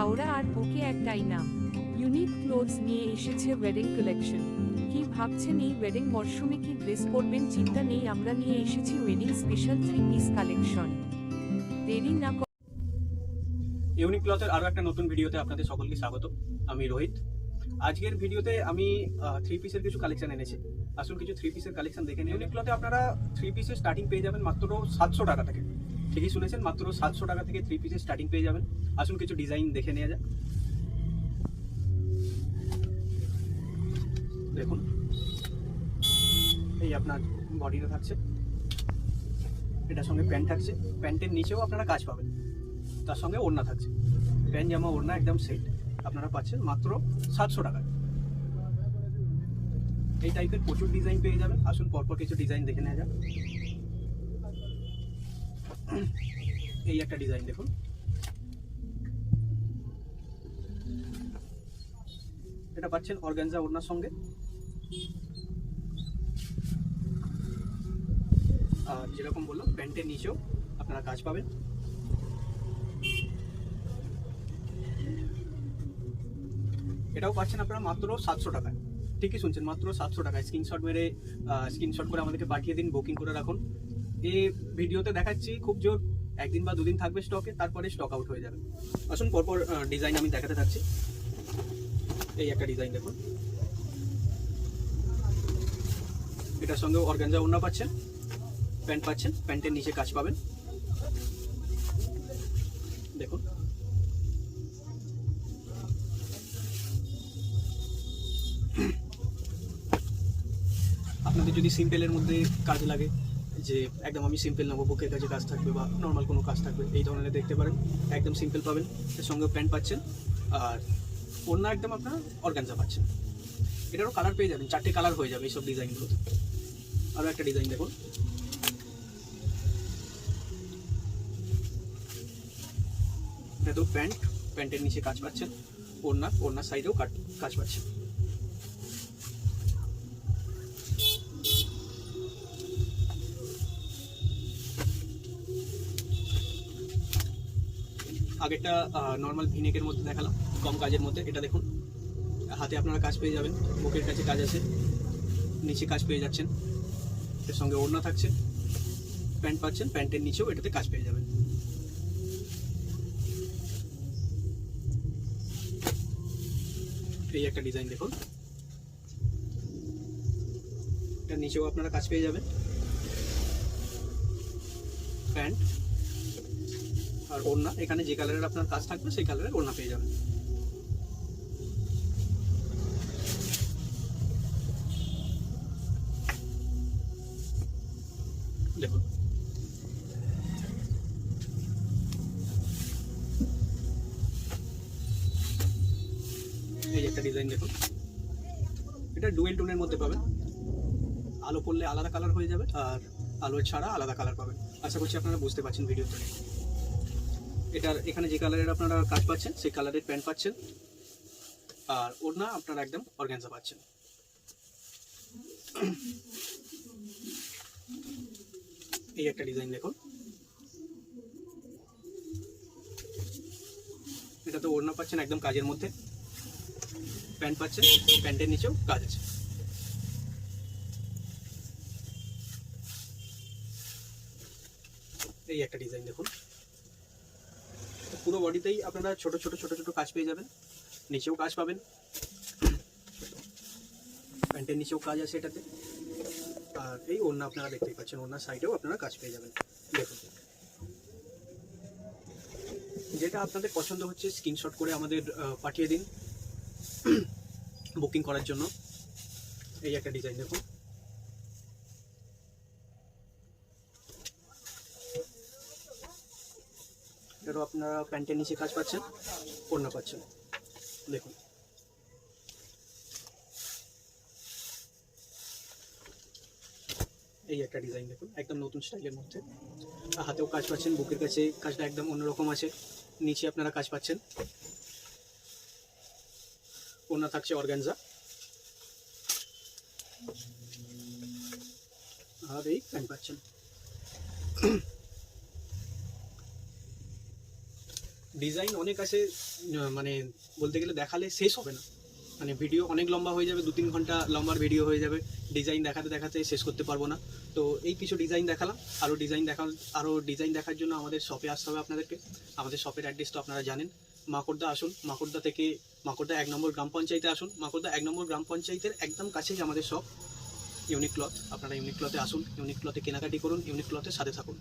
হাওড়া আর বুকে একটাই নাম। ইউনিক ক্লোথস নিয়ে এসেছে ওয়েডিং কালেকশন। কি ভাবছেন এই ওয়েডিং মরশুমে কি ড্রেস পরবেন? চিন্তা নেই, আমরা নিয়ে এসেছি ওয়েডিং স্পেশাল 3 পিস কালেকশন। দেরি না ইউনিক ক্লথের আরও একটা নতুন ভিডিওতে আপনাদের সকলকে স্বাগত। আমি রোহিত। আজকের ভিডিওতে আমি 3 পিসের কিছু কালেকশন এনেছি। আসুন কিছু 3 পিসের কালেকশন দেখে নিন। ইউনিক ক্লথে আপনারা 3 পিসের স্টার্টিং পেয়ে যাবেন মাত্র 700 টাকা থেকে। ঠিকই শুনেছেন, মাত্র 700 টাকা থেকে 3 পিসের স্টার্টিং পেয়ে যাবেন। আসুন কিছু ডিজাইন দেখে নেওয়া যাক। দেখুন, এই আপনার বডিটা থাকছে, এটার সঙ্গে প্যান্ট থাকছে, প্যান্টের নিচেও আপনারা কাজ পাবেন, তার সঙ্গে ওড়না থাকছে। প্যান্ট জামা ওড়না একদম সেট আপনারা পাচ্ছেন মাত্র 700 টাকায়। এই টাইপের প্রচুর ডিজাইন পেয়ে যাবেন। আসুন পরপর কিছু ডিজাইন দেখে নেওয়া যাক। এই একটা ডিজাইন দেখুন, এটা পাচ্ছেন অর্গানজা ওড়নার সঙ্গে, আর যেরকম বললাম প্যান্টের নিচেও আপনারা কাজ পাবেন। এটাও পাচ্ছেন আপনারা মাত্র 700 টাকায়। ঠিকই শুনছেন, মাত্র 700 টাকায়। স্ক্রিনশট করে আমাদেরকে পাঠিয়ে দিন, বুকিং করে রাখুন। এই ভিডিওতে দেখাচ্ছি খুব জোর একদিন বা দুদিন থাকবে স্টকে, তারপরে স্টক আউট হয়ে যাবে। আসুন পরপর ডিজাইন আমি দেখাতে থাকছি। এই একটা ডিজাইন দেখুন, এটার সঙ্গে অর্গানজা ওড়না পাচ্ছেন, প্যান্ট পাচ্ছেন, প্যান্টের নিচে কাজ পাবেন। দেখুন, আপনাদের যদি সিম্পলের মধ্যে কাজ লাগে, যে একদম আমি সিম্পল নেবো, বুকের কাছে কাজ থাকবে বা নর্মাল কোনো কাজ থাকবে, এই ধরনের দেখতে পারেন। একদম সিম্পল পাবেন, এর সঙ্গে প্যান্ট পাচ্ছেন, আর ওড়না একদম আপনারা অর্গানজা পাচ্ছেন। এটারও কালার পেয়ে যাবেন, 4টে কালার হয়ে যাবে এইসব ডিজাইনগুলোতে। আরও একটা ডিজাইন দেখুন, এটা তো প্যান্ট, প্যান্টের নিচে কাজ পাচ্ছেন, ওড়নার সাইডেও কাজ পাচ্ছেন। আগেরটা নর্মাল ভিনেকের মধ্যে দেখালাম, কম কাজের মধ্যে। এটা দেখুন, হাতে আপনারা কাজ পেয়ে যাবেন, বুকের কাছে কাজ আছে, নিচে কাজ পেয়ে যাচ্ছেন, এর সঙ্গে ওড়না থাকছে, প্যান্ট পাচ্ছেন, প্যান্টের নিচেও এটাতে কাজ পেয়ে যাবেন। এই একটা ডিজাইন দেখুন, এটার নিচেও আপনারা কাজ পেয়ে যাবেন, প্যান্ট আর ওড়না। এখানে যে কালারের আপনার কাজ থাকবে সেই কালারের ওড়না পেয়ে যাবেন। দেখুন, এই একটা ডিজাইন দেখুন, এটা ডুয়েল টোনের মধ্যে পাবেন। আলো পড়লে আলাদা কালার হয়ে যাবে, আর আলো ছাড়া আলাদা কালার পাবেন। আশা করছি আপনারা বুঝতে পারছেন ভিডিওতে। এটার এখানে যে কালারের আপনারা কাজ পাচ্ছেন সেই কালারের প্যান্ট পাচ্ছেন, আর ওড়না আপনারা একদম অর্গানজা পাচ্ছেন। এই একটা ডিজাইন দেখুন, এটা তো ওড়না পাচ্ছেন একদম কাজের মধ্যে, প্যান্ট পাচ্ছেন, প্যান্টের নিচেও কাজ আছে। এই একটা ডিজাইন দেখুন, পুরো বডিতেই আপনারা ছোট ছোট ছোট ছোট কাজ পেয়ে যাবেন, নিচেও কাজ পাবেন, প্যান্টের নিচেও কাজ আছে এটাতে। আর এই ওড়না আপনারা দেখতেই পাচ্ছেন, ওড়নার সাইডেও আপনারা কাজ পেয়ে যাবেন। দেখুন, যেটা আপনাদের পছন্দ হচ্ছে স্ক্রিনশট করে আমাদের পাঠিয়ে দিন বুকিং করার জন্য। এই একটা ডিজাইন দেখুন, এটারও আপনারা প্যান্টের নিচে কাজ পাচ্ছেন, ওড়না পাচ্ছেন। দেখুন, এই একটা ডিজাইন দেখুন, একদম নতুন স্টাইলের মধ্যে। হাতেও কাজ পাচ্ছেন, বুকের কাছে কাজটা একদম অন্যরকম আছে, নিচে আপনারা কাজ পাচ্ছেন, ওড়না থাকছে অর্গানজা, আর এই প্যান্ট পাচ্ছেন। ডিজাইন অনেক আছে, মানে বলতে গেলে দেখালে শেষ হবে না, মানে ভিডিও অনেক লম্বা হয়ে যাবে, 2-3 ঘন্টা লম্বার ভিডিও হয়ে যাবে, ডিজাইন দেখাতে দেখাতে শেষ করতে পারবো না। তো এই কিছু ডিজাইন দেখালাম, আরও ডিজাইন দেখার জন্য আমাদের শপে আসতে হবে আপনাদেরকে। আমাদের শপের অ্যাড্রেস তো আপনারা জানেন, মাকড়দা আসুন, মাকড়দা 1 নম্বর গ্রাম পঞ্চায়েতে আসুন, মাকড়দা 1 নম্বর গ্রাম পঞ্চায়েতের একদম কাছেই আমাদের শপ ইউনিক ক্লথ। আপনারা ইউনিক ক্লথে আসুন, ইউনিক ক্লথে কেনাকাটি করুন, ইউনিক ক্লথের সাথে থাকুন।